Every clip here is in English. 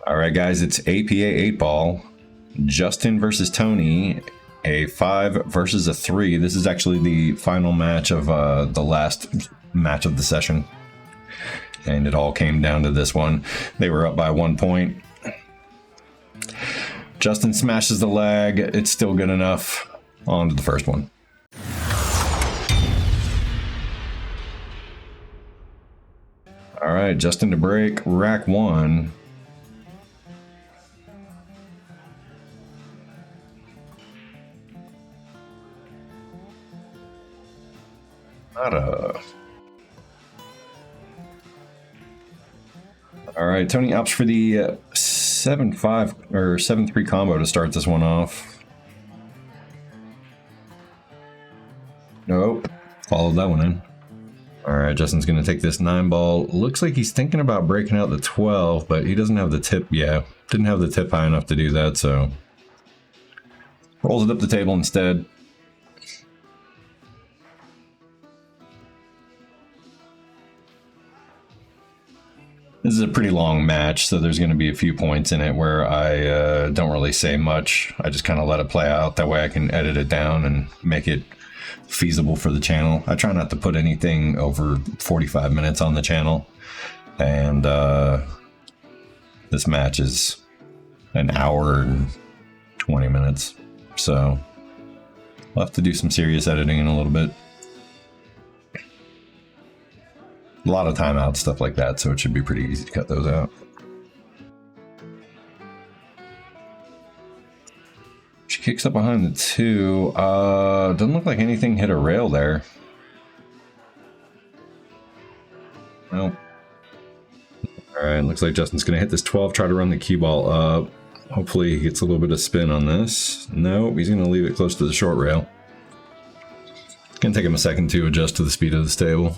All right, guys, it's APA 8 ball. Justin versus Toni, a 5 versus a 3. This is actually the final match of the last match of the session. And it all came down to this one. They were up by 1 point. Justin smashes the leg. It's still good enough. On to the first one. All right, Justin to break. Rack 1. All right, Toni opts for the 7-5 or 7-3 combo to start this one off. Nope, followed that one in. All right, Justin's gonna take this 9 ball. Looks like he's thinking about breaking out the 12, but he doesn't have the tip. Yeah, didn't have the tip high enough to do that, so rolls it up the table instead. This is a pretty long match, so there's going to be a few points in it where I don't really say much. I just kind of let it play out. That way I can edit it down and make it feasible for the channel. I try not to put anything over 45 minutes on the channel. And this match is an hour and 20 minutes. So I'll have to do some serious editing in a little bit. A lot of timeouts, stuff like that, so it should be pretty easy to cut those out. She kicks up behind the 2. Doesn't look like anything hit a rail there. Nope. Alright, looks like Justin's going to hit this 12, try to run the cue ball up. Hopefully he gets a little bit of spin on this. Nope, he's going to leave it close to the short rail. It's going to take him a second to adjust to the speed of this table.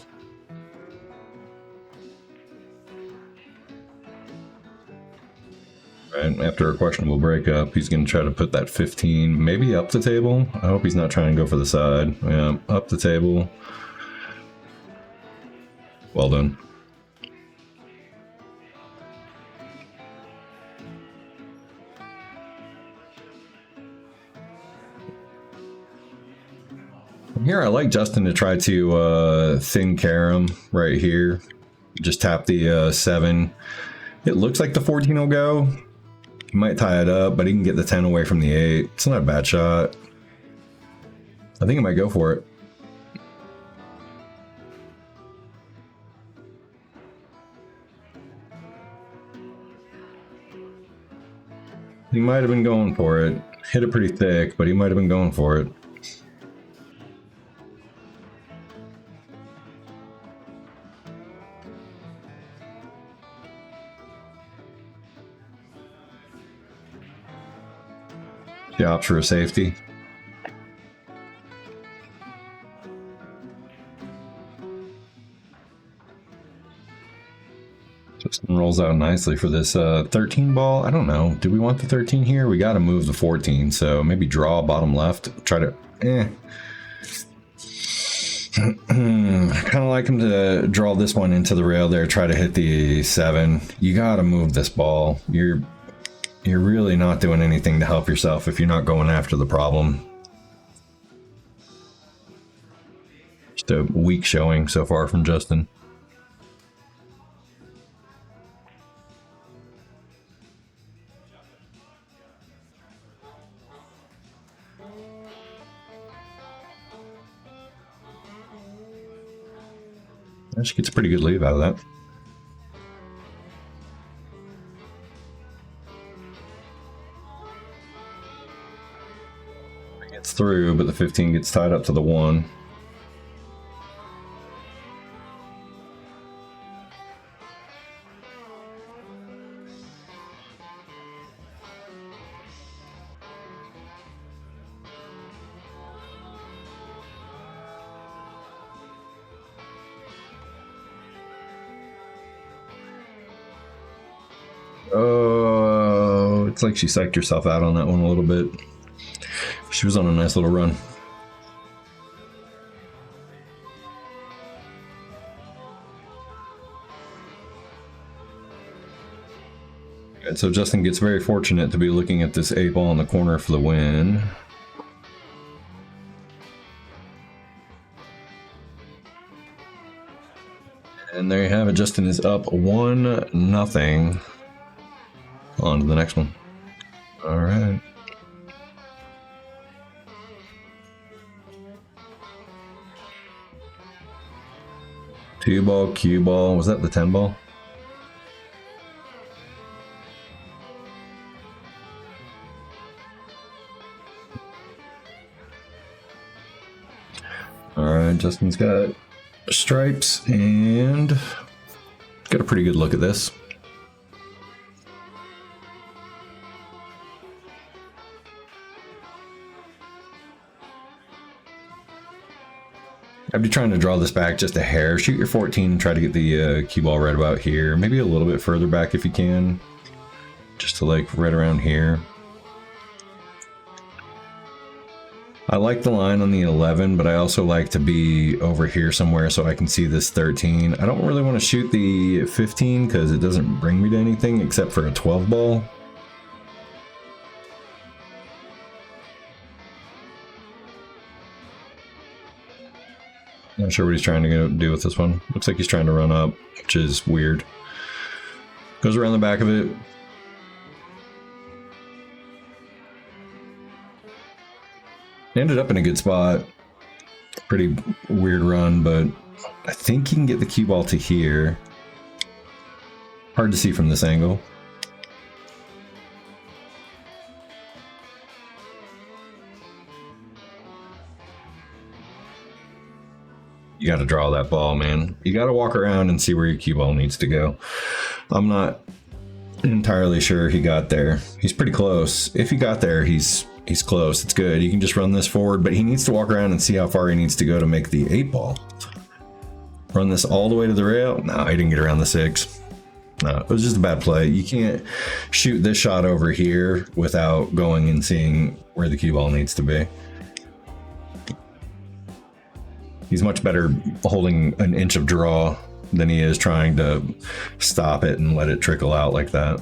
After a questionable breakup, he's going to try to put that 15 maybe up the table. I hope he's not trying to go for the side. Yeah, up the table. Well done. Here I like Justin to try to thin care him right here. Just tap the 7. It looks like the 14 will go. He might tie it up, but he can get the 10 away from the 8. It's not a bad shot. I think he might go for it. He might have been going for it. Hit it pretty thick, but he might have been going for it. He opts for a safety. Justin rolls out nicely for this 13 ball. I don't know. Do we want the 13 here? We got to move the 14, so maybe draw bottom left. Try to... I kind of like him to draw this one into the rail there. Try to hit the 7. You got to move this ball. You're really not doing anything to help yourself if you're not going after the problem. Just a weak showing so far from Justin. She gets a pretty good leave out of that. Through, but the 15 gets tied up to the 1. Oh, it's like she psyched herself out on that one a little bit. She was on a nice little run. Alright, so Justin gets very fortunate to be looking at this 8-ball in the corner for the win. And there you have it. Justin is up 1-0. On to the next one. Alright. Two ball, cue ball. Was that the 10 ball? Alright, Justin's got stripes and got a pretty good look at this. I'd be trying to draw this back just a hair. Shoot your 14 and try to get the cue ball right about here. Maybe a little bit further back if you can. Just to like right around here. I like the line on the 11, but I also like to be over here somewhere so I can see this 13. I don't really want to shoot the 15 because it doesn't bring me to anything except for a 12 ball. Not sure what he's trying to do with this one. Looks like he's trying to run up, which is weird. Goes around the back of it. Ended up in a good spot. Pretty weird run, but I think he can get the cue ball to here. Hard to see from this angle. You got to draw that ball, man. You got to walk around and see where your cue ball needs to go. I'm not entirely sure he got there. He's pretty close. If he got there, he's close. It's good. You can just run this forward, but he needs to walk around and see how far he needs to go to make the 8-ball. Run this all the way to the rail. No, he didn't get around the 6. No, it was just a bad play. You can't shoot this shot over here without going and seeing where the cue ball needs to be. He's much better holding an inch of draw than he is trying to stop it and let it trickle out like that.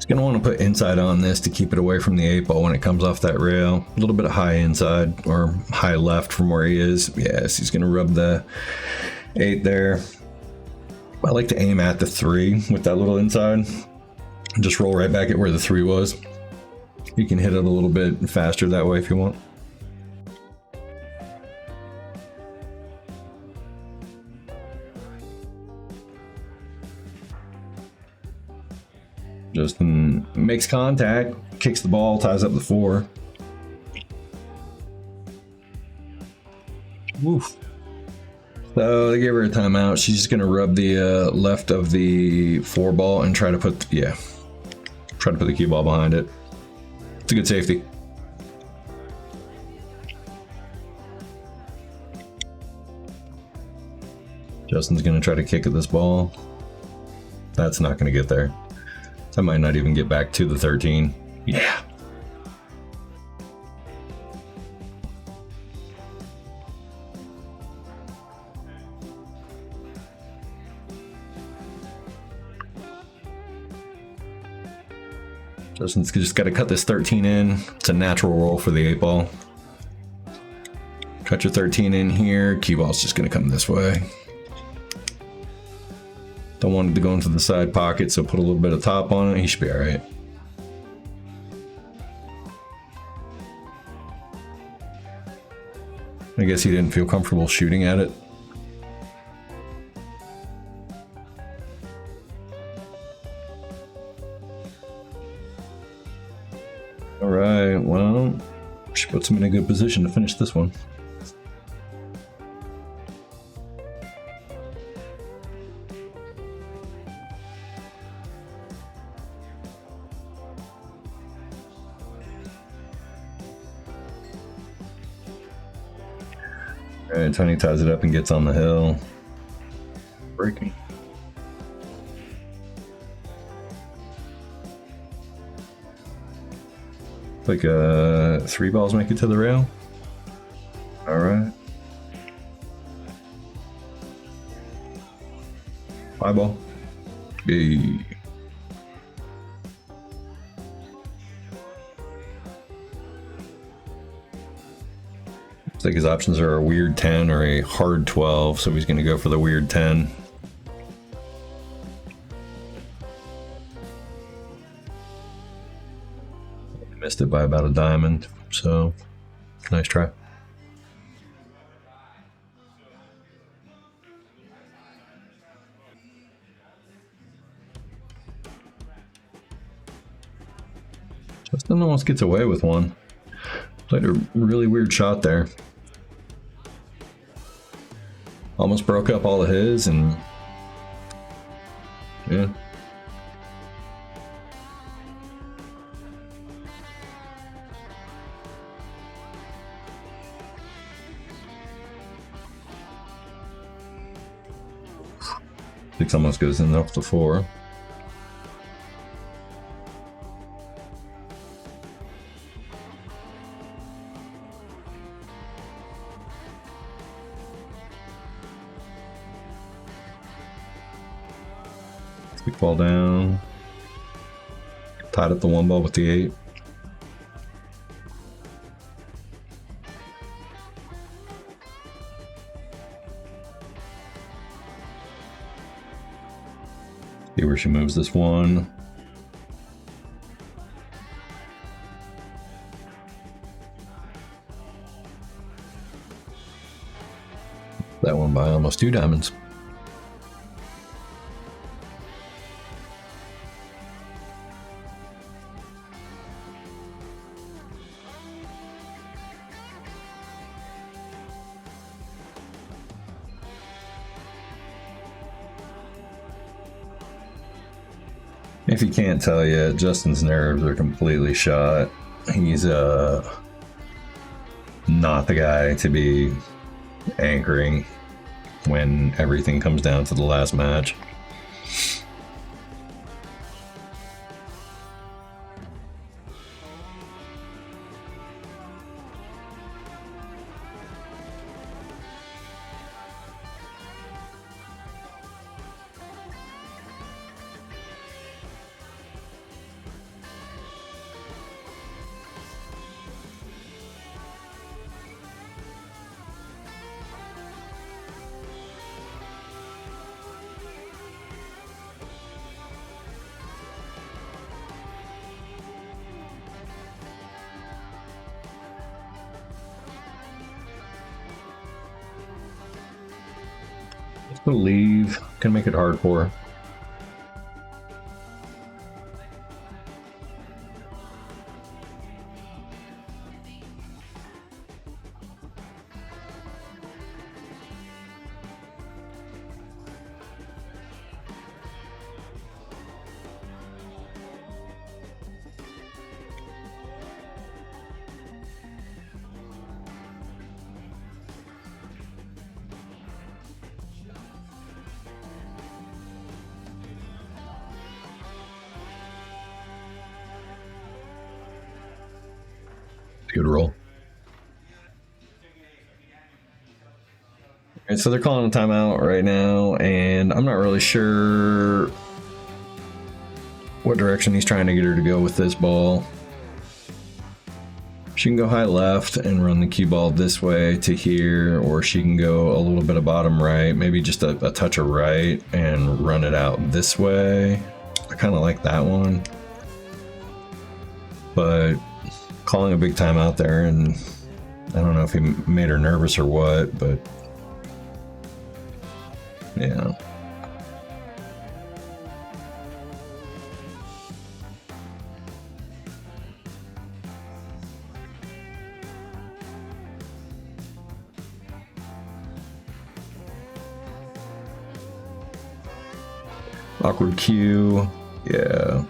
Going to want to put inside on this to keep it away from the 8-ball when it comes off that rail. A little bit of high inside or high left from where he is. Yes, he's going to rub the 8 there. I like to aim at the 3 with that little inside. Just roll right back at where the 3 was. You can hit it a little bit faster that way if you want. Justin makes contact, kicks the ball, ties up the 4. Oof. So they gave her a timeout. She's just gonna rub the left of the 4 ball and try to put the cue ball behind it. It's a good safety. Justin's gonna try to kick at this ball. That's not gonna get there. I might not even get back to the 13. Yeah. Justin's just got to cut this 13 in. It's a natural roll for the 8-ball. Cut your 13 in here. Cue ball's just going to come this way. Don't want it to go into the side pocket, so put a little bit of top on it. He should be all right. I guess he didn't feel comfortable shooting at it. All right, well, she puts him in a good position to finish this one. All right, Toni ties it up and gets on the hill. Breaking. Like 3 balls make it to the rail. All right. 5 ball. Yay. Looks like his options are a weird 10 or a hard 12, so he's going to go for the weird 10. Missed it by about a diamond, so nice try. Justin almost gets away with one. Played a really weird shot there. Almost broke up all of his, and yeah. Six almost goes in off the 4. Quick ball down. Tied up the 1 ball with the 8. See where she moves this one. That one by almost 2 diamonds. If you can't tell yet, Justin's nerves are completely shot. He's not the guy to be anchoring when everything comes down to the last match. Gonna leave. Gonna make it hard for her. Good roll. Alright, so they're calling a timeout right now, and I'm not really sure what direction he's trying to get her to go with this ball. She can go high left and run the cue ball this way to here, or she can go a little bit of bottom right, maybe just a touch of right and run it out this way. I kind of like that one, but calling a big time out there, and I don't know if he made her nervous or what, but yeah. Awkward cue, yeah.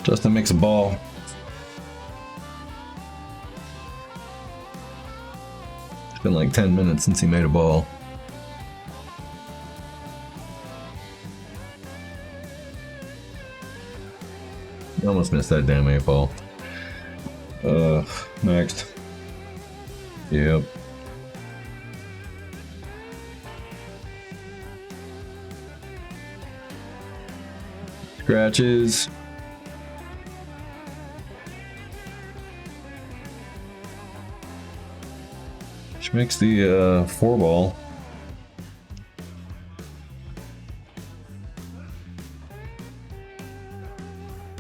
Justin makes a ball. It's been like 10 minutes since he made a ball. Almost missed that damn 8-ball. Next. Yep. Scratches. She makes the 4-ball.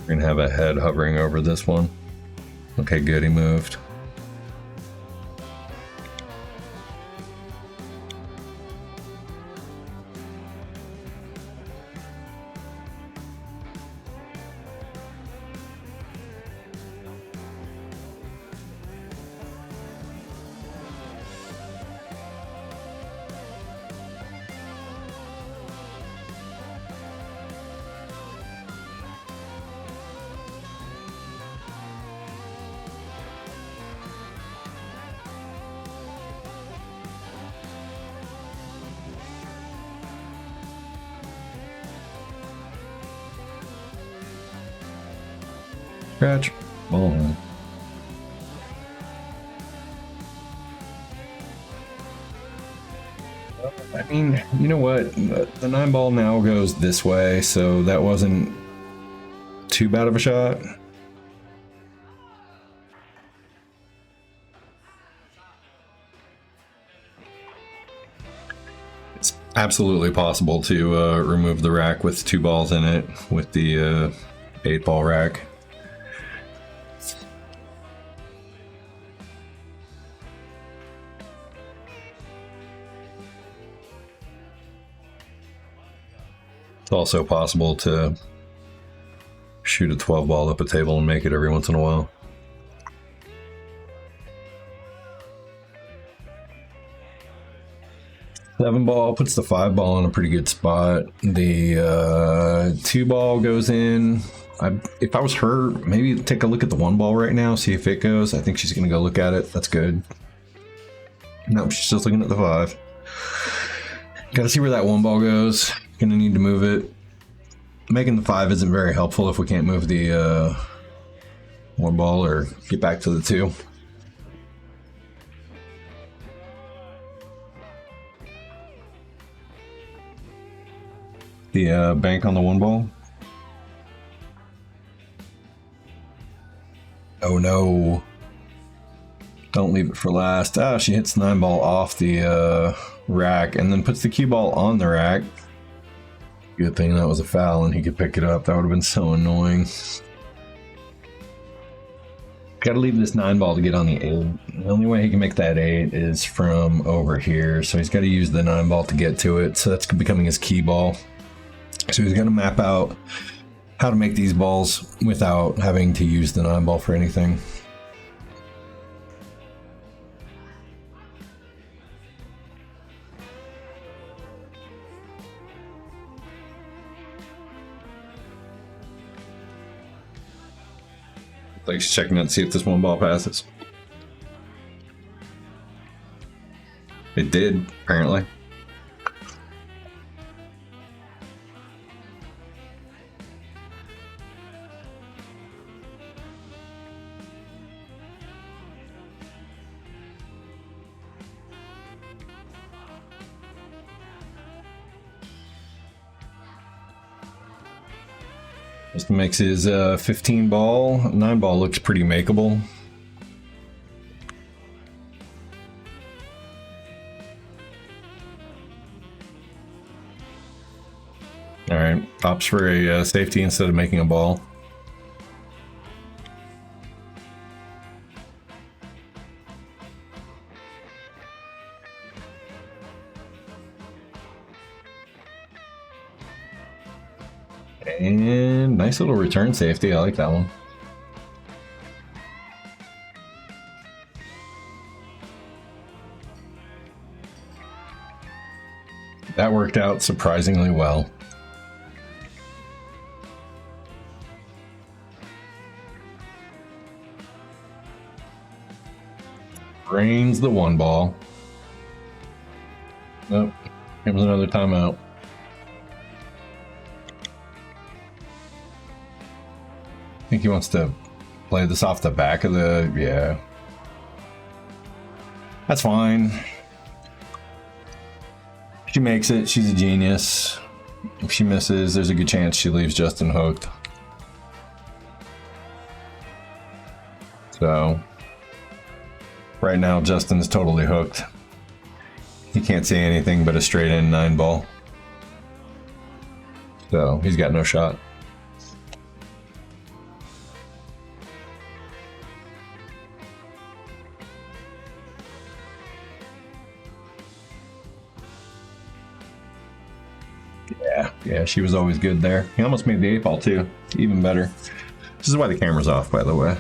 We're gonna have a head hovering over this one. Okay, good, he moved. Scratch. Ball. I mean, you know what? The 9-ball now goes this way, so that wasn't too bad of a shot. It's absolutely possible to remove the rack with 2 balls in it with the 8-ball rack. It's also possible to shoot a 12-ball up a table and make it every once in a while. Seven ball puts the 5-ball in a pretty good spot. The 2-ball goes in. If I was her, maybe take a look at the 1-ball right now, see if it goes. I think she's gonna go look at it. That's good. Nope, she's just looking at the 5. Gotta see where that 1-ball goes. Gonna need to move it. Making the 5 isn't very helpful if we can't move the 1-ball or get back to the 2. The bank on the 1-ball. Oh no. Don't leave it for last. Ah, she hits 9-ball off the rack and then puts the cue ball on the rack. Good thing that was a foul and he could pick it up. That would have been so annoying. Gotta leave this 9-ball to get on the 8. The only way he can make that 8 is from over here. So he's got to use the 9-ball to get to it. So that's becoming his key ball. So he's going to map out how to make these balls without having to use the 9-ball for anything. Like she's checking out to see if this 1-ball passes. It did, apparently. Just makes his 15-ball. 9-ball looks pretty makeable. Alright, opts for a safety instead of making a ball. And nice little return safety. I like that one. That worked out surprisingly well. Drains the one ball. Nope. Here's another timeout. I think he wants to play this off the back of the... Yeah. That's fine. She makes it. She's a genius. If she misses, there's a good chance she leaves Justin hooked. So, right now, Justin's totally hooked. He can't see anything but a straight in 9 ball. So, he's got no shot. Yeah, she was always good there. He almost made the 8 ball too. Even better. This is why the camera's off, by the way.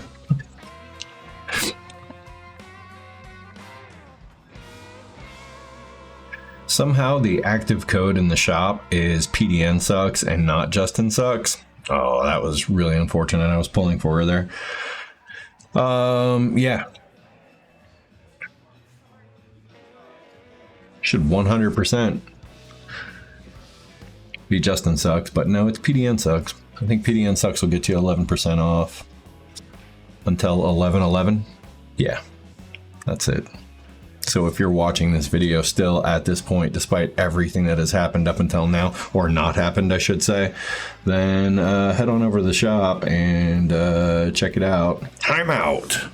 Somehow the active code in the shop is PDN sucks and not Justin sucks. Oh, that was really unfortunate. I was pulling for her there. Yeah. Should 100% be Justin sucks, but no, it's PDN sucks. I think PDN sucks will get you 11% off until 11/11. Yeah, that's it. So if you're watching this video still at this point, despite everything that has happened up until now, or not happened, I should say, then head on over to the shop and check it out. Timeout.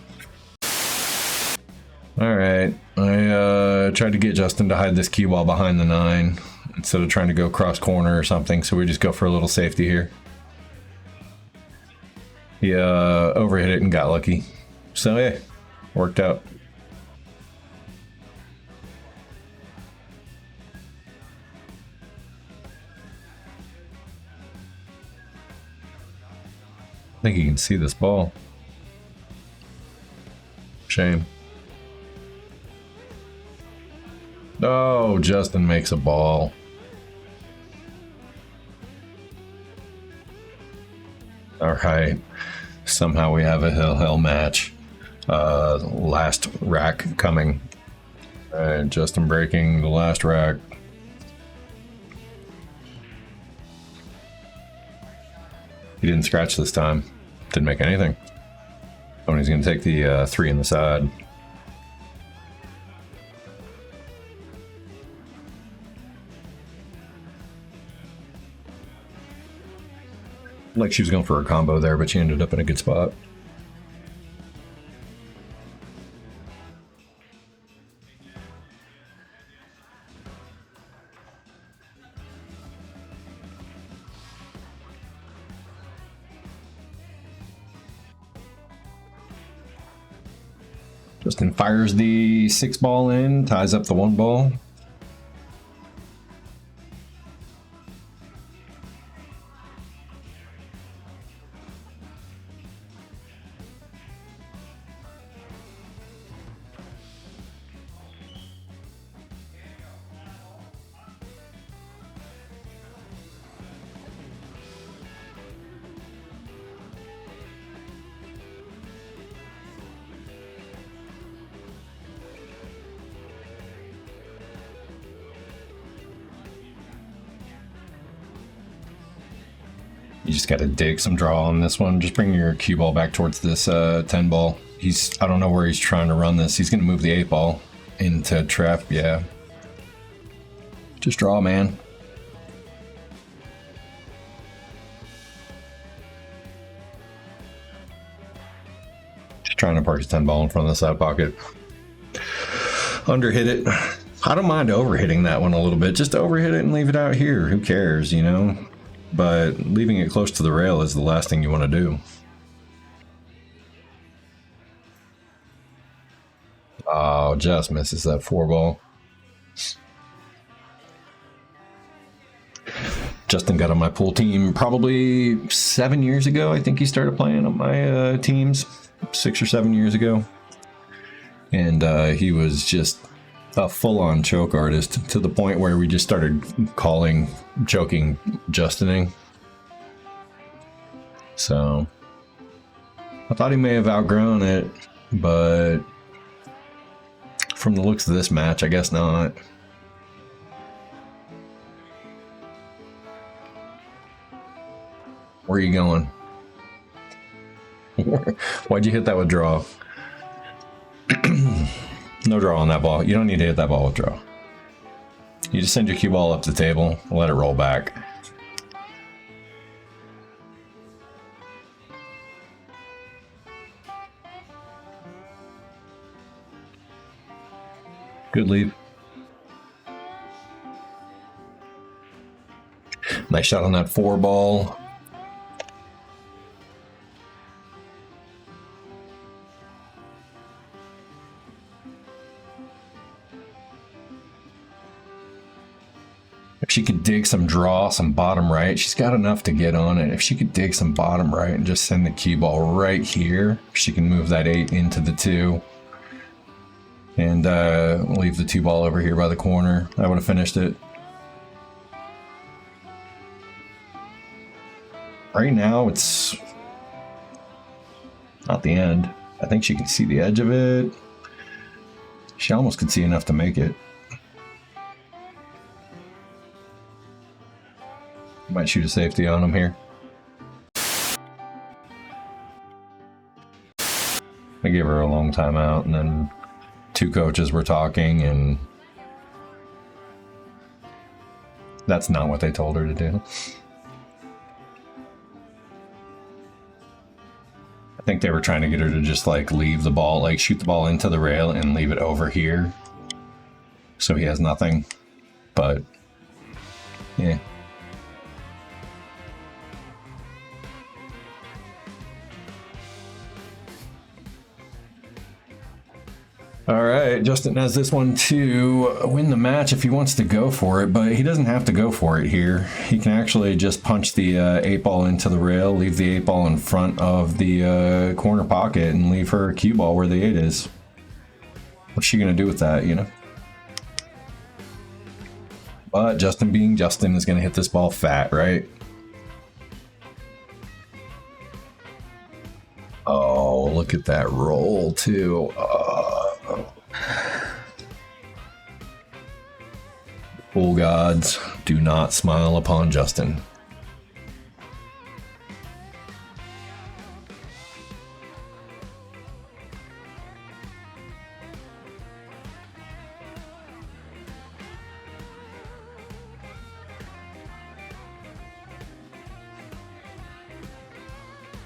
All right, I tried to get Justin to hide this cue ball behind the 9 instead of trying to go cross corner or something, so we just go for a little safety here. He overhit it and got lucky. So yeah, worked out. I think you can see this ball. Shame. Oh, Justin makes a ball. All right. Somehow we have a hell match. Last rack coming. All right, Justin breaking the last rack. He didn't scratch this time. Didn't make anything. Tony's going to take the 3 in the side. Like she was going for a combo there, but she ended up in a good spot. Justin fires the 6 ball in, ties up the 1 ball. You just got to dig some draw on this one. Just bring your cue ball back towards this 10 ball. I don't know where he's trying to run this. He's going to move the 8 ball into trap. Yeah. Just draw, man. Just trying to park his 10 ball in front of the side pocket. Underhit it. I don't mind overhitting that one a little bit. Just overhit it and leave it out here. Who cares, you know? But leaving it close to the rail is the last thing you want to do. Oh, just misses that 4 ball. Justin got on my pool team probably 7 years ago. I think he started playing on my teams 6 or 7 years ago. And he was just a full-on choke artist to the point where we just started joking Justining. So I thought he may have outgrown it, but From the looks of this match, I guess not. Where are you going? Why'd you hit that with draw? No draw on that ball. You don't need to hit that ball with draw. You just send your cue ball up the table and let it roll back. Good lead. Nice shot on that 4 ball. If she could dig some draw, some bottom right, she's got enough to get on it. If she could dig some bottom right and just send the cue ball right here, she can move that 8 into the 2. And leave the 2 ball over here by the corner. I would have finished it. Right now, it's not the end. I think she can see the edge of it. She almost could see enough to make it. Might shoot a safety on him here. I gave her a long time out, and then 2 coaches were talking, and that's not what they told her to do. I think they were trying to get her to just like leave the ball, like shoot the ball into the rail and leave it over here so he has nothing. But yeah. All right, Justin has this one to win the match if he wants to go for it, but he doesn't have to go for it here. He can actually just punch the 8 ball into the rail, leave the 8 ball in front of the corner pocket, and leave her cue ball where the 8 is. What's she gonna do with that, you know? But Justin being Justin is gonna hit this ball fat, right? Oh, look at that roll too. Pool gods do not smile upon Justin.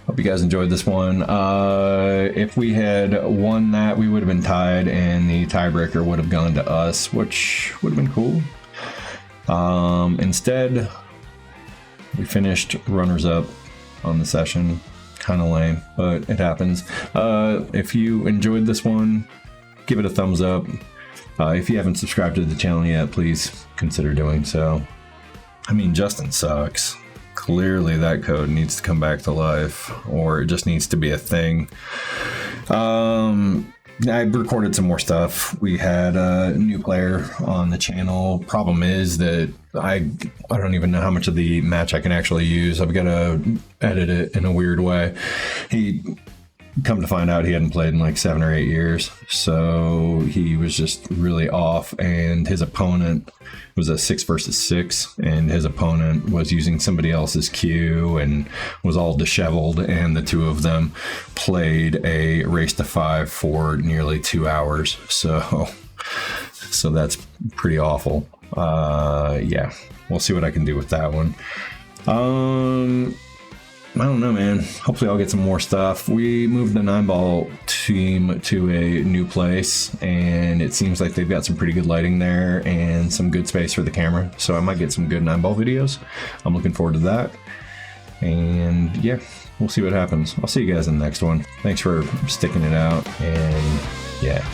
Hope you guys enjoyed this one. If we had won that, we would have been tied and the tiebreaker would have gone to us, which would have been cool. Instead, we finished runners-up on the session. Kind of lame, but it happens. If you enjoyed this one, give it a thumbs up. If you haven't subscribed to the channel yet, please consider doing so. I mean, Justin sucks. Clearly that code needs to come back to life, or it just needs to be a thing. I recorded some more stuff. We had a new player on the channel. Problem is that I don't even know how much of the match I can actually use. I've got to edit it in a weird way. Come to find out he hadn't played in like 7 or 8 years, so he was just really off, and his opponent was a 6 versus 6, and his opponent was using somebody else's cue and was all disheveled, and the 2 of them played a race to 5 for nearly 2 hours. So that's pretty awful. Yeah, we'll see what I can do with that one. I don't know, man. Hopefully I'll get some more stuff. We moved the 9-ball team to a new place, and it seems like they've got some pretty good lighting there and some good space for the camera. So I might get some good 9-ball videos. I'm looking forward to that. And yeah, we'll see what happens. I'll see you guys in the next one. Thanks for sticking it out, and yeah.